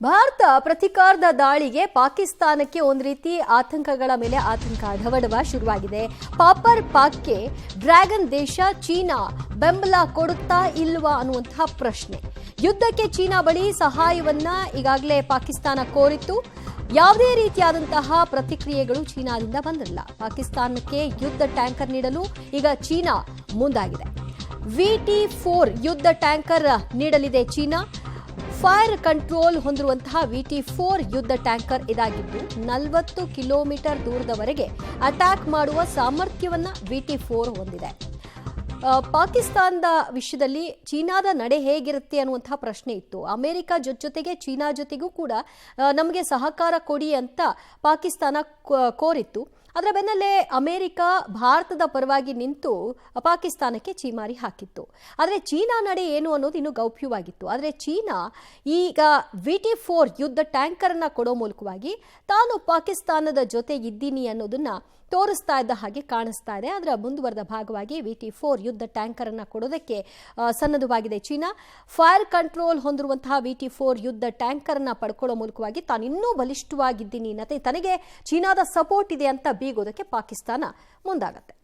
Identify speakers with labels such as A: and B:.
A: ಭಾರತ ಪ್ರತಿಕಾರದ ದಾಳಿಗೆ ಪಾಕಿಸ್ತಾನಕ್ಕೆ ಒಂದು ರೀತಿ ಆತಂಕಗಳ ಮೇಲೆ ಆತಂಕ ಢವಢವ ಶುರುವಾಗಿದೆ. ಪಾಪರ್ ಪಾಕ್ಗೆ ಡ್ರ್ಯಾಗನ್ ದೇಶ ಚೀನಾ ಬೆಂಬಲ ಕೊಡುತ್ತಾ ಇಲ್ವಾ ಅನ್ನುವಂತಹ ಪ್ರಶ್ನೆ. ಯುದ್ಧಕ್ಕೆ ಚೀನಾ ಬಳಿ ಸಹಾಯವನ್ನ ಈಗಾಗಲೇ ಪಾಕಿಸ್ತಾನ ಕೋರಿತ್ತು. ಯಾವುದೇ ರೀತಿಯಾದಂತಹ ಪ್ರತಿಕ್ರಿಯೆಗಳು ಚೀನಾದಿಂದ ಬಂದಿಲ್ಲ. ಪಾಕಿಸ್ತಾನಕ್ಕೆ ಯುದ್ಧ ಟ್ಯಾಂಕರ್ ನೀಡಲು ಈಗ ಚೀನಾ ಮುಂದಾಗಿದೆ. VT-4 ಯುದ್ಧ ಟ್ಯಾಂಕರ್ ನೀಡಲಿದೆ ಚೀನಾ. ಫೈರ್ ಕಂಟ್ರೋಲ್ ಹೊಂದಿರುವಂತಹ VT-4 ಯುದ್ಧ ಟ್ಯಾಂಕರ್ ಇದಾಗಿದ್ದು 40 ಕಿಲೋಮೀಟರ್ ದೂರದವರೆಗೆ ಅಟ್ಯಾಕ್ ಮಾಡುವ ಸಾಮರ್ಥ್ಯವನ್ನ VT-4 ಹೊಂದಿದೆ. ಪಾಕಿಸ್ತಾನದ ವಿಷಯದಲ್ಲಿ ಚೀನಾದ ನಡೆ ಹೇಗಿರುತ್ತೆ ಅನ್ನುವಂತಹ ಪ್ರಶ್ನೆ ಇತ್ತು. ಅಮೆರಿಕ ಜೊತೆಗೆ ಚೀನಾ ಜೊತೆಗೂ ಕೂಡ ನಮಗೆ ಸಹಕಾರ ಕೊಡಿ ಅಂತ ಪಾಕಿಸ್ತಾನ ಕೋರಿತ್ತು. ಅದರ ಬೆನ್ನಲ್ಲೇ ಅಮೆರಿಕ ಭಾರತದ ಪರವಾಗಿ ನಿಂತು ಪಾಕಿಸ್ತಾನಕ್ಕೆ ಚೀಮಾರಿ ಹಾಕಿತ್ತು. ಆದರೆ ಚೀನಾ ನಡೆ ಏನು ಅನ್ನೋದು ಇನ್ನೂ ಗೌಪ್ಯವಾಗಿತ್ತು. ಆದರೆ ಚೀನಾ ಈಗ VT-4 ಯುದ್ಧ ಟ್ಯಾಂಕರ್ ಅನ್ನ ಕೊಡೋ ಮೂಲಕವಾಗಿ ತಾನು ಪಾಕಿಸ್ತಾನದ ಜೊತೆ ಇದ್ದೀನಿ ಅನ್ನೋದನ್ನ ತೋರಿಸ್ತಾ ಇದ್ದ ಹಾಗೆ ಕಾಣಿಸ್ತಾ ಇದೆ. ಅದರ ಮುಂದುವರೆದ ಭಾಗವಾಗಿ VT-4 ಯುದ್ಧ ಟ್ಯಾಂಕರ್ ಅನ್ನ ಕೊಡೋದಕ್ಕೆ ಸನ್ನದ್ಧವಾಗಿದೆ ಚೀನಾ. ಫೈರ್ ಕಂಟ್ರೋಲ್ ಹೊಂದಿರುವಂತಹ VT-4 ಯುದ್ಧ ಟ್ಯಾಂಕರ್ ಅನ್ನ ಪಡ್ಕೊಳ್ಳೋ ಮೂಲಕವಾಗಿ ತಾನು ಇನ್ನೂ ಬಲಿಷ್ಠವಾಗಿದ್ದೀನಿ, ತನಗೆ ಚೀನಾದ ಸಪೋರ್ಟ್ ಇದೆ ಅಂತ ಬೀಗೋದಕ್ಕೆ ಪಾಕಿಸ್ತಾನ ಮುಂದಾಗತ್ತೆ.